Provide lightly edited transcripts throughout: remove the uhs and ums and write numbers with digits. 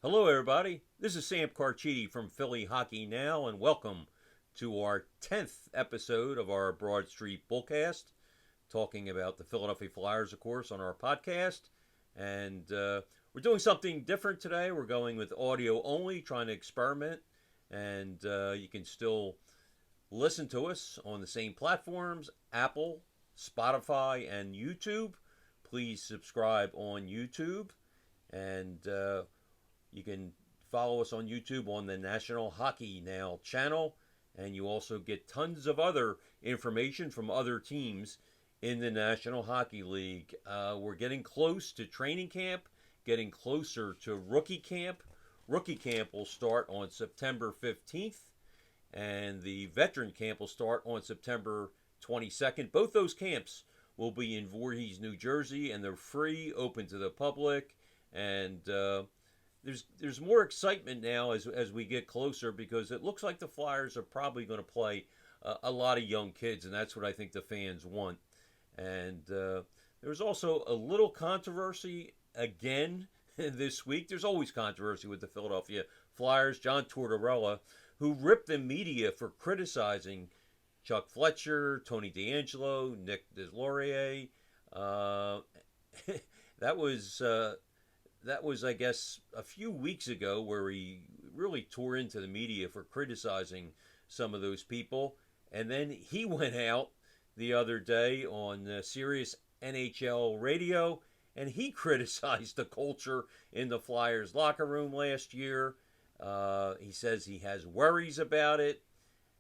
Hello, everybody. This is Sam Carchidi from Philly Hockey Now, and welcome to our 10th episode of our Broad Street Bullcast, talking about the Philadelphia Flyers, of course, on our podcast. And we're doing something different today. We're going with audio only, trying to experiment, and you can still listen to us on the same platforms: Apple, Spotify, and YouTube. Please subscribe on YouTube, and you can follow us on YouTube on the National Hockey Now channel, and you also get tons of other information from other teams in the National Hockey League. We're getting close to training camp, getting closer to rookie camp. Rookie camp will start on September 15th, and the veteran camp will start on September 22nd. Both those camps will be in Voorhees, New Jersey, and they're free, open to the public, and there's more excitement now as we get closer, because it looks like the Flyers are probably going to play a lot of young kids, and that's what I think the fans want. And there's also a little controversy again this week. There's always controversy with the Philadelphia Flyers. John Tortorella, who ripped the media for criticizing Chuck Fletcher, Tony DeAngelo, Nick Deslauriers. That was I guess, a few weeks ago, where he really tore into the media for criticizing some of those people. And then he went out the other day on Sirius NHL radio, and he criticized the culture in the Flyers locker room last year. He says he has worries about it.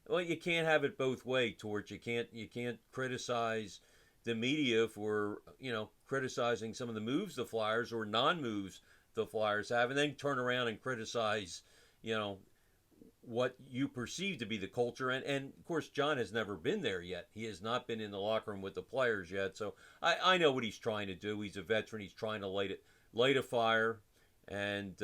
Well, you can't have it both ways, Torch. You can't criticize the media for, criticizing some of the moves the Flyers or non-moves the Flyers have, and then turn around and criticize, what you perceive to be the culture. And of course, John has never been there yet. He has not been in the locker room with the players yet. So I know what he's trying to do. He's a veteran. He's trying to light a fire, and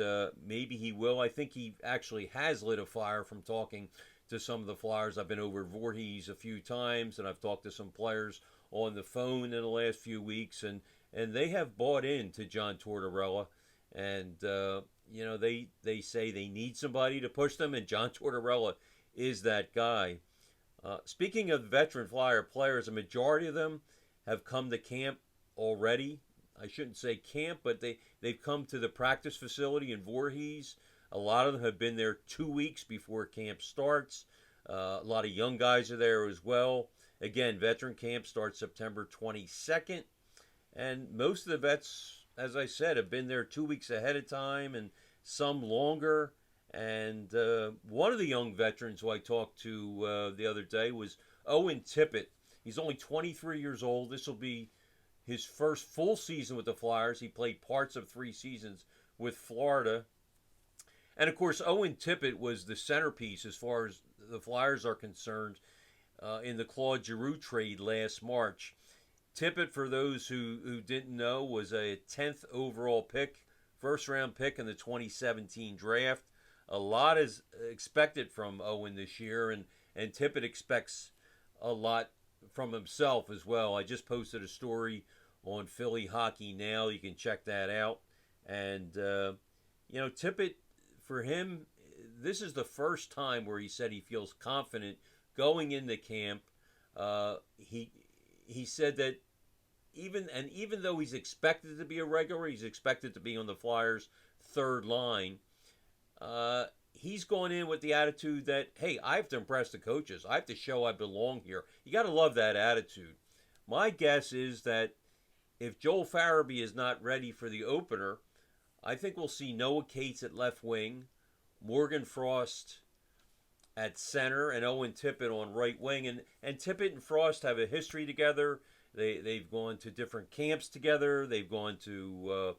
maybe he will. I think he actually has lit a fire from talking to some of the Flyers. I've been over Voorhees a few times, and I've talked to some players on the phone in the last few weeks, and they have bought into John Tortorella, and they say they need somebody to push them, and John Tortorella is that guy. Speaking of veteran Flyer players, a majority of them have come to camp already. I shouldn't say camp, but they've come to the practice facility in Voorhees. A lot of them have been there 2 weeks before camp starts. A lot of young guys are there as well. Again, veteran camp starts September 22nd. And most of the vets, as I said, have been there 2 weeks ahead of time, and some longer. And one of the young veterans who I talked to the other day was Owen Tippett. He's only 23 years old. This will be his first full season with the Flyers. He played parts of 3 seasons with Florida. And of course, Owen Tippett was the centerpiece as far as the Flyers are concerned in the Claude Giroux trade last March. Tippett, for those who didn't know, was a 10th overall pick, first-round pick in the 2017 draft. A lot is expected from Owen this year, and Tippett expects a lot from himself as well. I just posted a story on Philly Hockey Now. You can check that out. And, Tippett, for him, this is the first time where he said he feels confident going into camp. He said that even though he's expected to be a regular, he's expected to be on the Flyers' third line. He's going in with the attitude that, hey, I have to impress the coaches. I have to show I belong here. You got to love that attitude. My guess is that if Joel Farabee is not ready for the opener, I think we'll see Noah Cates at left wing, Morgan Frost at center, and Owen Tippett on right wing. And Tippett and Frost have a history together. They've gone to different camps together. They've gone to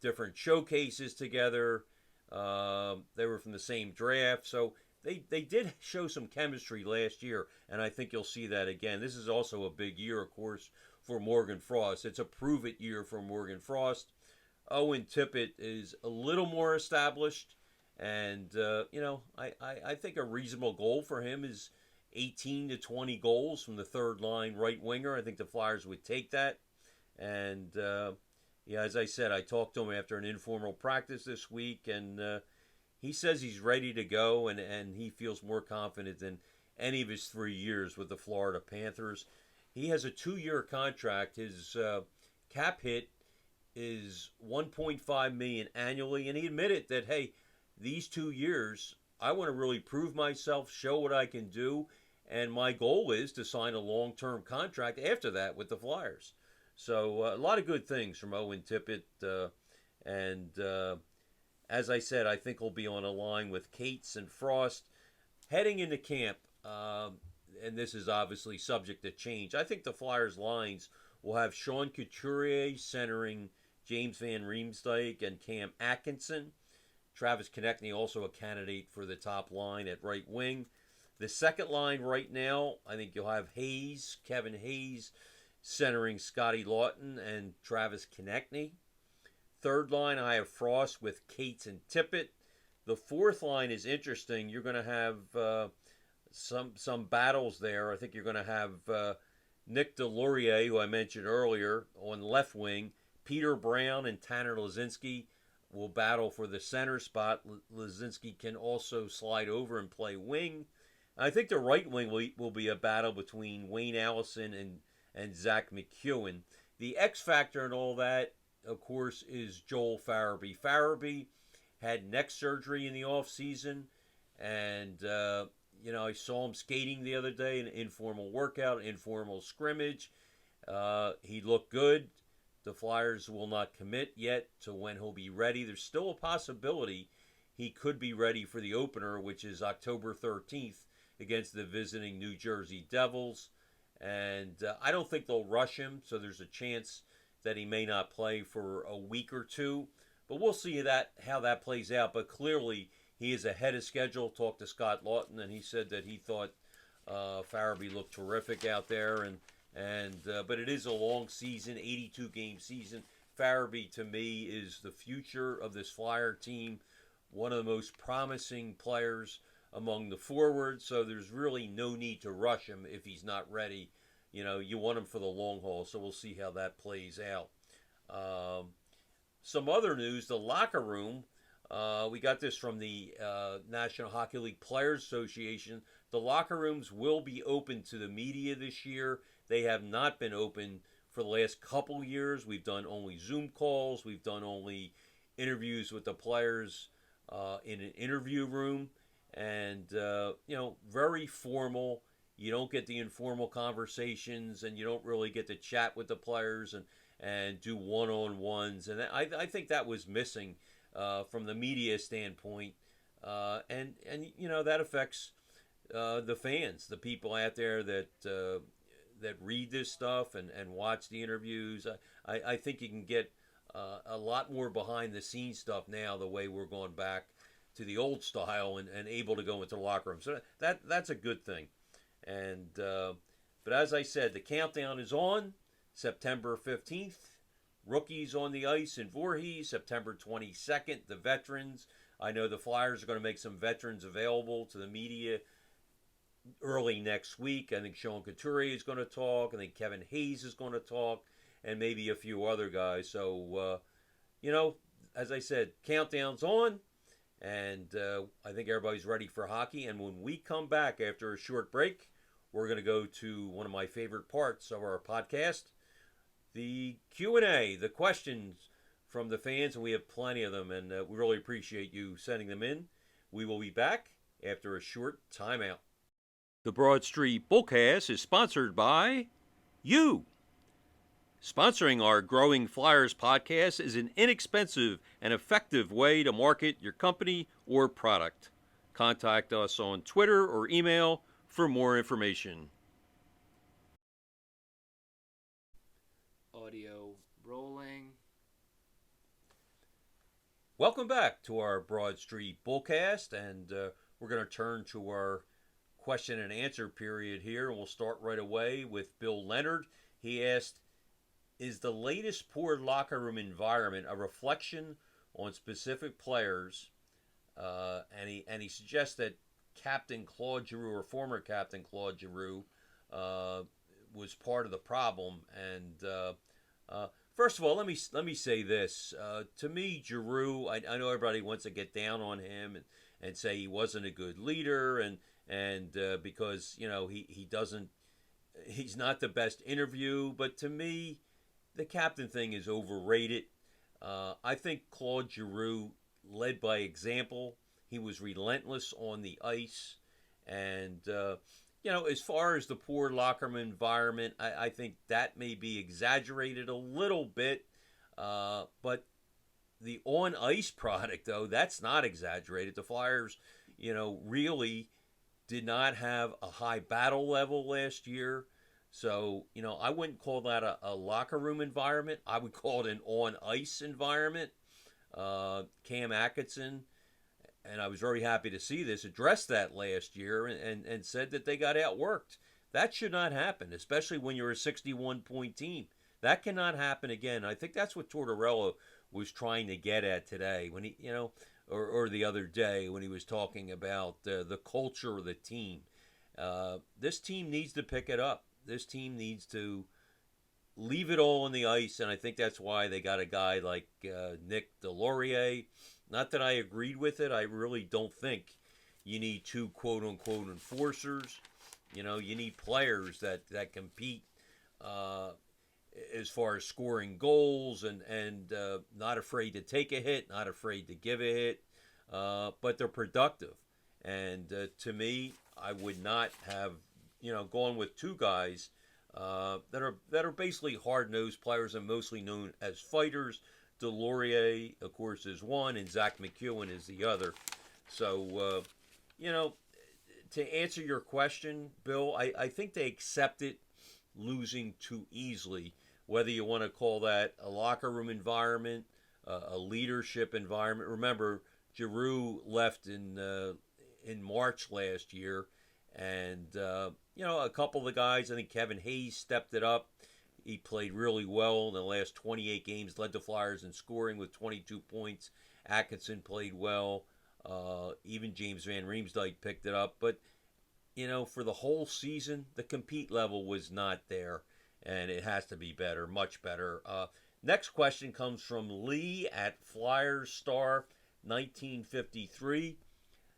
different showcases together. They were from the same draft. So they did show some chemistry last year, and I think you'll see that again. This is also a big year, of course, for Morgan Frost. It's a prove-it year for Morgan Frost. Owen Tippett is a little more established, and I think a reasonable goal for him is 18 to 20 goals from the third line right winger. I think the Flyers would take that, and yeah, as I said, I talked to him after an informal practice this week, and he says he's ready to go, and he feels more confident than any of his 3 years with the Florida Panthers. He has a 2-year contract. His cap hit is 1.5 million annually, and he admitted that, hey, these 2 years I want to really prove myself, show what I can do, and my goal is to sign a long-term contract after that with the Flyers. So a lot of good things from Owen Tippett, and as I said, I think he'll be on a line with Cates and Frost heading into camp. And this is obviously subject to change. I think the Flyers lines will have Sean Couturier centering James Van Riemsdyk and Cam Atkinson. Travis Konechny also a candidate for the top line at right wing. The second line right now, I think you'll have Kevin Hayes, centering Scotty Lawton and Travis Konechny. Third line, I have Frost with Cates and Tippett. The fourth line is interesting. You're going to have some battles there. I think you're going to have Nick Delorier, who I mentioned earlier, on left wing. Peter Brown and Tanner Lazinski will battle for the center spot. Lazinski can also slide over and play wing. I think the right wing will be a battle between Wayne Allison and Zach McEwen. The X factor in all that, of course, is Joel Farabee. Farabee had neck surgery in the offseason, and I saw him skating the other day, an informal workout, informal scrimmage. He looked good. The Flyers will not commit yet to when he'll be ready. There's still a possibility he could be ready for the opener, which is October 13th against the visiting New Jersey Devils. And I don't think they'll rush him, so there's a chance that he may not play for a week or two. But we'll see how that plays out. But clearly, he is ahead of schedule. Talked to Scott Lawton, and he said that he thought Farabee looked terrific out there. But it is a long season, 82-game season. Farabee, to me, is the future of this Flyer team. One of the most promising players among the forwards, so there's really no need to rush him if he's not ready. You want him for the long haul, so we'll see how that plays out. Some other news, the locker room. We got this from the National Hockey League Players Association. The locker rooms will be open to the media this year. They have not been open for the last couple years. We've done only Zoom calls. We've done only interviews with the players in an interview room. And, very formal. You don't get the informal conversations, and you don't really get to chat with the players and do one-on-ones. And I think that was missing from the media standpoint. And that affects the fans, the people out there that read this stuff and watch the interviews. I think you can get a lot more behind-the-scenes stuff now, the way we're going back to the old style and able to go into the locker room. So that's a good thing. And but as I said, the countdown is on. September 15th, rookies on the ice in Voorhees. September 22nd, the veterans. I know the Flyers are going to make some veterans available to the media early next week. I think Sean Couturier is going to talk. I think Kevin Hayes is going to talk, and maybe a few other guys. So, as I said, countdown's on. And I think everybody's ready for hockey. And when we come back after a short break, we're going to go to one of my favorite parts of our podcast, the Q&A, the questions from the fans. And we have plenty of them, and we really appreciate you sending them in. We will be back after a short timeout. The Broad Street Bullcast is sponsored by you. Sponsoring our Growing Flyers podcast is an inexpensive and effective way to market your company or product. Contact us on Twitter or email for more information. Audio rolling. Welcome back to our Broad Street Bullcast, and we're going to turn to our question and answer period here, and we'll start right away with Bill Leonard. He asked, is the latest poor locker room environment a reflection on specific players? And he suggests that Captain Claude Giroux, or former Captain Claude Giroux, was part of the problem. And first of all, let me say this. To me, Giroux, I know everybody wants to get down on him and say he wasn't a good leader, and because he doesn't, he's not the best interview. But to me, the captain thing is overrated. I think Claude Giroux led by example. He was relentless on the ice, and as far as the poor locker room environment, I think that may be exaggerated a little bit. But the on ice product, though, that's not exaggerated. The Flyers, really did not have a high battle level last year. So, I wouldn't call that a locker room environment. I would call it an on ice environment. Cam Atkinson, and I was very happy to see this, addressed that last year and said that they got outworked. That should not happen, especially when you're a 61-point team. That cannot happen again. I think that's what Tortorella was trying to get at today when he, or the other day when he was talking about the culture of the team. This team needs to pick it up. This team needs to leave it all on the ice, and I think that's why they got a guy like Nick Delorier. Not that I agreed with it. I really don't think you need two quote-unquote enforcers. You need players that compete as far as scoring goals and not afraid to take a hit, not afraid to give a hit, but they're productive. And to me, I would not have gone with two guys that are basically hard-nosed players and mostly known as fighters. Delorier, of course, is one, and Zach McEwen is the other. So, to answer your question, Bill, I think they accepted losing too easily. Whether you want to call that a locker room environment, a leadership environment. Remember, Giroux left in March last year, and a couple of the guys, I think Kevin Hayes stepped it up. He played really well in the last 28 games, led the Flyers in scoring with 22 points. Atkinson played well. Even James Van Riemsdyk picked it up. But, for the whole season, the compete level was not there, and it has to be better, much better. Next question comes from Lee at Flyers Star 1953.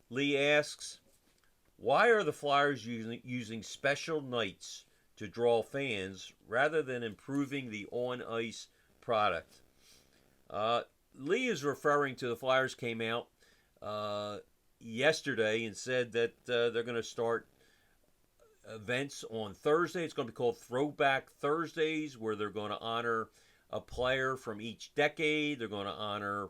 Lee asks, why are the Flyers using special nights to draw fans rather than improving the on-ice product? Lee is referring to the Flyers came out yesterday and said that they're going to start events on Thursday. It's going to be called Throwback Thursdays, where they're going to honor a player from each decade. They're going to honor,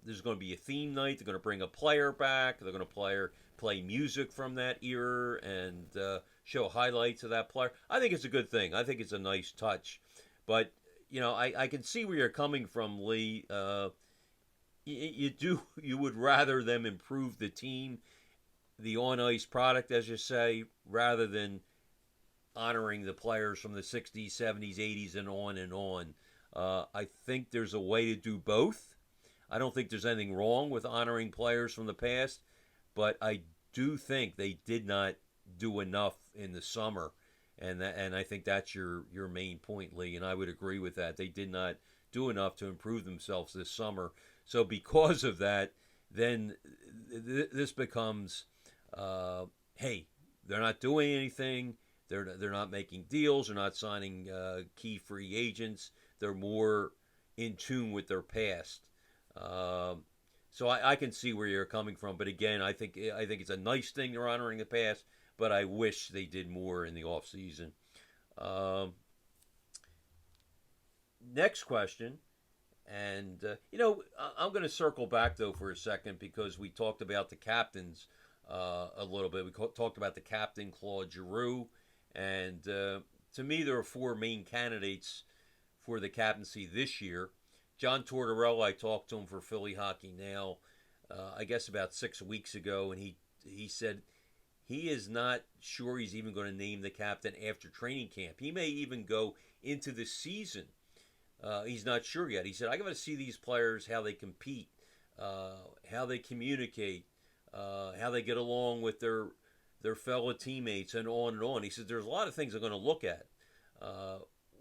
there's going to be a theme night. They're going to bring a player back. They're going to play music from that era and show highlights of that player. I think it's a good thing. I think it's a nice touch. But, I can see where you're coming from, Lee. You would rather them improve the team, the on-ice product, as you say, rather than honoring the players from the 60s, 70s, 80s, and on and on. I think there's a way to do both. I don't think there's anything wrong with honoring players from the past, but I do think they did not do enough in the summer, and I think that's your main point, Lee, and I would agree with that. They did not do enough to improve themselves this summer. So because of that, then this becomes, hey, they're not doing anything. They're not making deals. They're not signing key free agents. They're more in tune with their past. So I can see where you're coming from. But again, I think it's a nice thing they're honoring the past, but I wish they did more in the off season. Next question. And, I'm going to circle back, though, for a second because we talked about the captains a little bit. We talked about the captain, Claude Giroux. And to me, there are four main candidates for the captaincy this year. John Tortorella, I talked to him for Philly Hockey Now, I guess about 6 weeks ago, and he said he is not sure he's even going to name the captain after training camp. He may even go into the season. He's not sure yet. He said, I got to see these players, how they compete, how they communicate, how they get along with their fellow teammates, and on and on. He said, there's a lot of things I'm going to look at.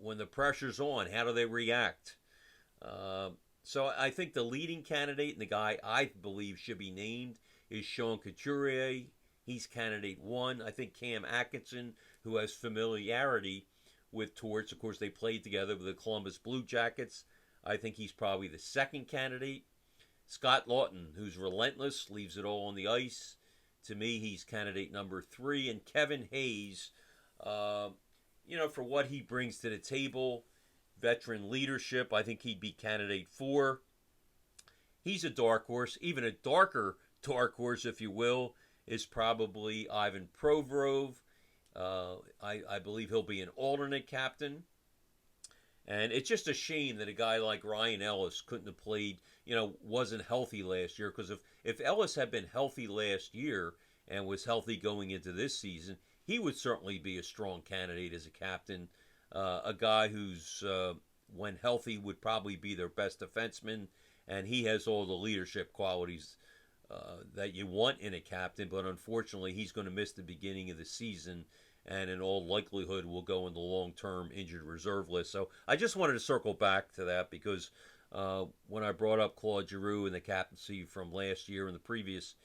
when the pressure's on, how do they react? Uh, so I think the leading candidate and the guy I believe should be named is Sean Couturier. He's candidate one. I think Cam Atkinson, who has familiarity with Torts, of course they played together with the Columbus Blue Jackets. I think he's probably the second candidate. Scott Lawton, who's relentless, leaves it all on the ice. To me, he's candidate number three. And Kevin Hayes, uh, for what he brings to the table, veteran leadership, I think he'd be candidate four. He's a dark horse. Even a darker dark horse, if you will, is probably Ivan Provorov. I believe he'll be an alternate captain. And it's just a shame that a guy like Ryan Ellis couldn't have played, wasn't healthy last year. Because if Ellis had been healthy last year and was healthy going into this season, he would certainly be a strong candidate as a captain. A guy who's, when healthy, would probably be their best defenseman. And he has all the leadership qualities that you want in a captain. But unfortunately, he's going to miss the beginning of the season, and in all likelihood will go in the long-term injured reserve list. So I just wanted to circle back to that because when I brought up Claude Giroux and the captaincy from last year and the previous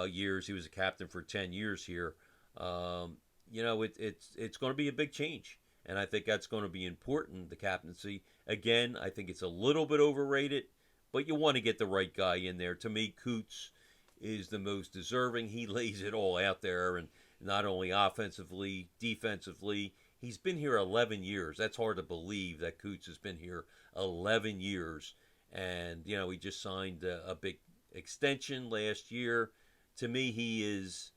years, he was a captain for 10 years here. It's going to be a big change, and I think that's going to be important, the captaincy. Again, I think it's a little bit overrated, but you want to get the right guy in there. To me, Coots is the most deserving. He lays it all out there, and not only offensively, defensively. He's been here 11 years. That's hard to believe that Coots has been here 11 years. And, he just signed a big extension last year. To me, he is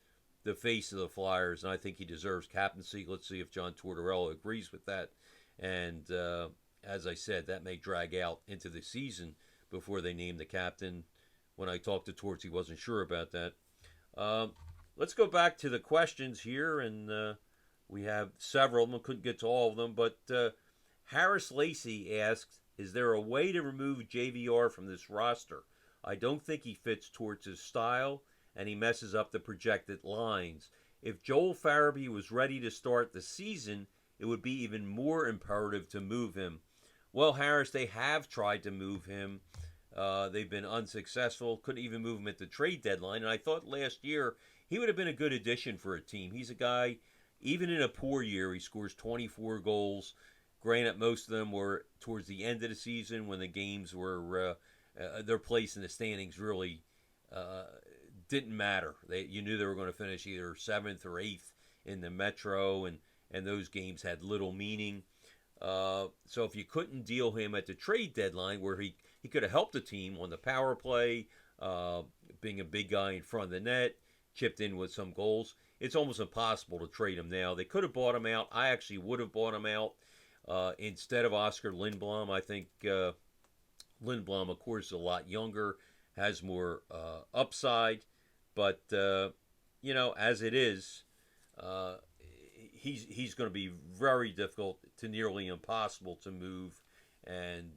the face of the Flyers, and I think he deserves captaincy. Let's see if John Tortorella agrees with that. And as I said, that may drag out into the season before they name the captain. When I talked to Torts, he wasn't sure about that. Let's go back to the questions here, and we have several of them. I couldn't get to all of them, but Harris Lacey asks, is there a way to remove JVR from this roster? I don't think he fits towards his style, and he messes up the projected lines. If Joel Farabee was ready to start the season, it would be even more imperative to move him. Well, Harris, they have tried to move him. They've been unsuccessful. Couldn't even move him at the trade deadline. And I thought last year he would have been a good addition for a team. He's a guy, even in a poor year, he scores 24 goals. Granted, most of them were towards the end of the season when the games were, their place in the standings really didn't matter. You knew they were going to finish either 7th or 8th in the Metro, and those games had little meaning. So if you couldn't deal him at the trade deadline, where he could have helped the team on the power play, being a big guy in front of the net, chipped in with some goals, it's almost impossible to trade him now. They could have bought him out. I actually would have bought him out instead of Oscar Lindblom. I think Lindblom, of course, is a lot younger, has more upside, but as it is, he's going to be very difficult to nearly impossible to move, and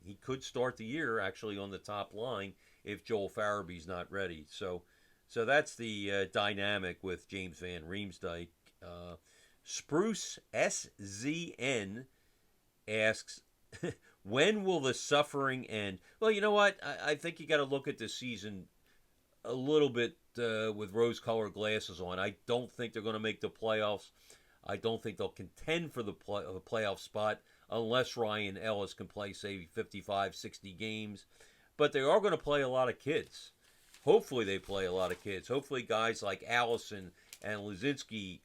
he could start the year actually on the top line if Joel Farabee's not ready. So that's the dynamic with James Van Riemsdyk. Spruce SZN asks, when will the suffering end? Well, you know what? I think you got to look at this season a little bit with rose-colored glasses on. I don't think they're going to make the playoffs. I don't think they'll contend for the playoff spot unless Ryan Ellis can play, say, 55, 60 games. But they are going to play a lot of kids. Hopefully they play a lot of kids. Hopefully guys like Allison and Luzinski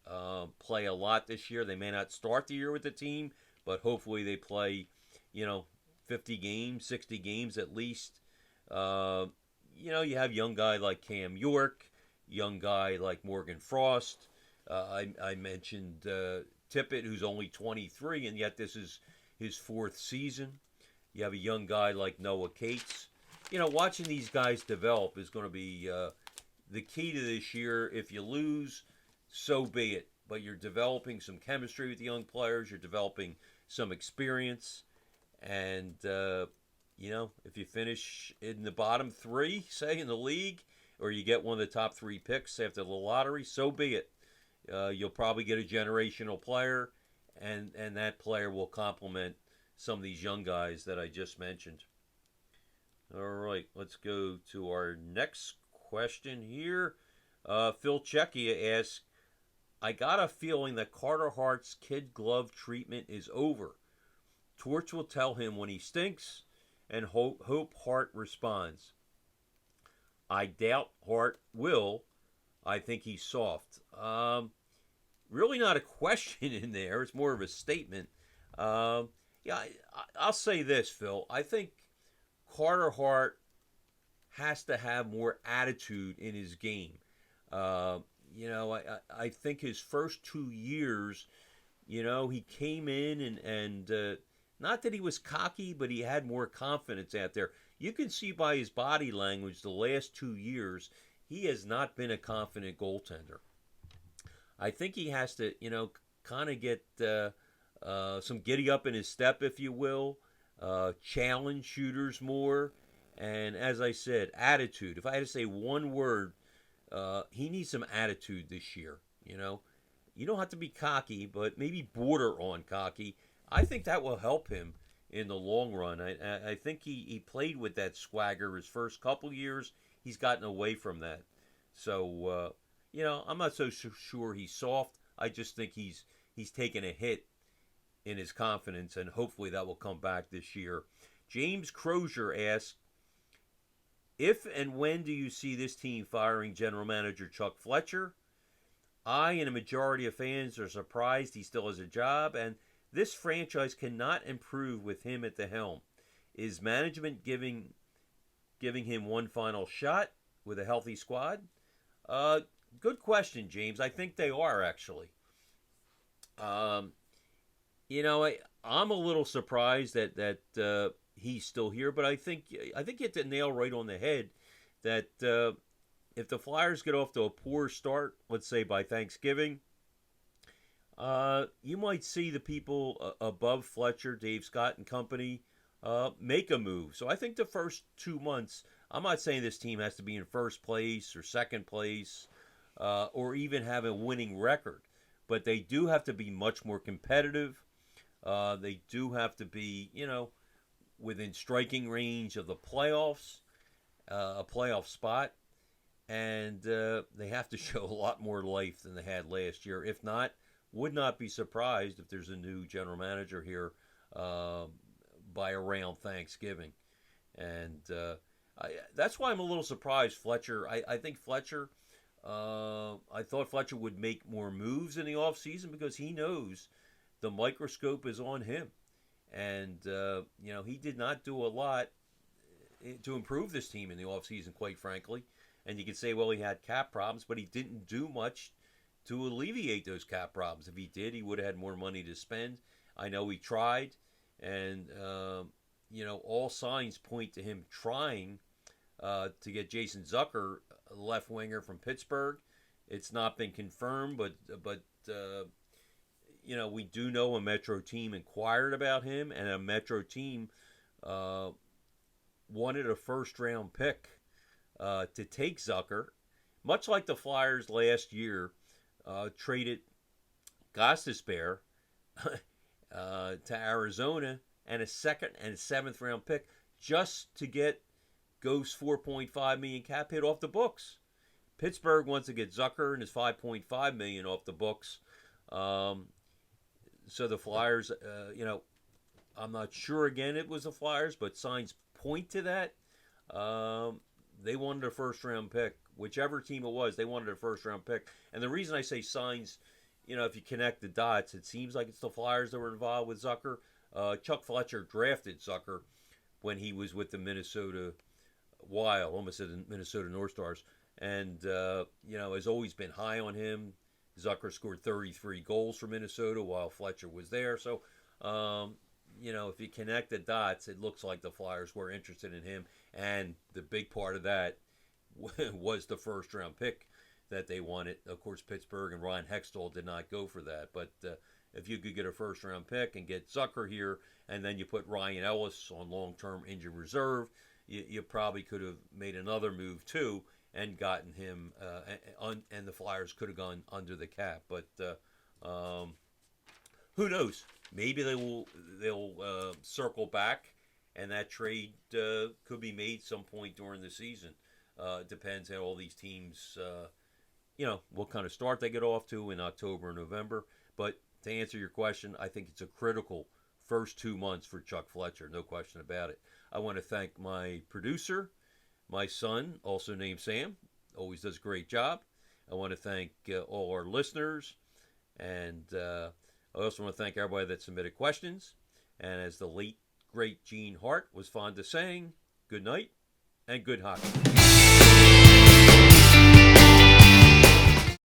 play a lot this year. They may not start the year with the team, but hopefully they play, 50 games, 60 games at least. You have young guy like Cam York, young guy like Morgan Frost. I mentioned Tippett, who's only 23, and yet this is his 4th season. You have a young guy like Noah Cates. Watching these guys develop is going to be the key to this year. If you lose, so be it. But you're developing some chemistry with the young players. You're developing some experience. And, if you finish in the bottom 3, say, in the league, or you get one of the top 3 picks after the lottery, so be it. You'll probably get a generational player, and that player will complement some of these young guys that I just mentioned. All right, let's go to our next question here. Phil Czechia asks, I got a feeling that Carter Hart's kid glove treatment is over. Torch will tell him when he stinks, and hope Hart responds. I doubt Hart will. I think he's soft. Really not a question in there. It's more of a statement. Yeah, I'll say this, Phil. I think Carter Hart has to have more attitude in his game. I think his first 2 years, he came in and not that he was cocky, but he had more confidence out there. You can see by his body language the last 2 years, he has not been a confident goaltender. I think he has to, kind of get some giddy up in his step, if you will, challenge shooters more, and as I said, attitude. If I had to say one word, he needs some attitude this year. You don't have to be cocky, but maybe border on cocky. I think that will help him in the long run. I think he played with that swagger his first couple years. He's gotten away from that. So, I'm not so sure he's soft. I just think he's taken a hit in his confidence, and hopefully that will come back this year. James Crozier asks, if and when do you see this team firing general manager Chuck Fletcher? I and a majority of fans are surprised he still has a job, and this franchise cannot improve with him at the helm. Is management giving him one final shot with a healthy squad? Good question, James. I think they are, actually. I'm a little surprised that he's still here, but I think you hit the nail right on the head that if the Flyers get off to a poor start, let's say by Thanksgiving, you might see the people above Fletcher, Dave Scott and company, make a move. So I think the first 2 months, I'm not saying this team has to be in first place or second place or even have a winning record, but they do have to be much more competitive. They do have to be, within striking range of the playoffs, a playoff spot, and they have to show a lot more life than they had last year. If not, would not be surprised if there's a new general manager here by around Thanksgiving. And that's why I'm a little surprised Fletcher. I think Fletcher, I thought Fletcher would make more moves in the offseason because he knows the microscope is on him. And, he did not do a lot to improve this team in the offseason, quite frankly. And you could say, well, he had cap problems, but he didn't do much to alleviate those cap problems. If he did, he would have had more money to spend. I know he tried, and, all signs point to him trying to get Jason Zucker, a left winger from Pittsburgh. It's not been confirmed, but we do know a Metro team inquired about him, and a Metro team wanted a first-round pick to take Zucker, much like the Flyers last year traded Gostisbehere to Arizona and a second and seventh-round pick just to get Ghost's $4.5 million cap hit off the books. Pittsburgh wants to get Zucker and his $5.5 million off the books. So the Flyers, I'm not sure again it was the Flyers, but signs point to that. They wanted a first-round pick. Whichever team it was, they wanted a first-round pick. And the reason I say signs, if you connect the dots, it seems like it's the Flyers that were involved with Zucker. Chuck Fletcher drafted Zucker when he was with the Minnesota Wild, almost said the Minnesota North Stars. And, has always been high on him. Zucker scored 33 goals for Minnesota while Fletcher was there. So, if you connect the dots, it looks like the Flyers were interested in him. And the big part of that was the first-round pick that they wanted. Of course, Pittsburgh and Ryan Hextall did not go for that. But if you could get a first-round pick and get Zucker here, and then you put Ryan Ellis on long-term injured reserve, you probably could have made another move, too, and gotten him, and the Flyers could have gone under the cap. But Who knows? Maybe they'll circle back, and that trade could be made some point during the season. Depends how all these teams, what kind of start they get off to in October and November. But to answer your question, I think it's a critical first 2 months for Chuck Fletcher, no question about it. I want to thank my producer, my son, also named Sam, always does a great job. I want to thank all our listeners, and I also want to thank everybody that submitted questions. And as the late, great Gene Hart was fond of saying, good night and good hockey.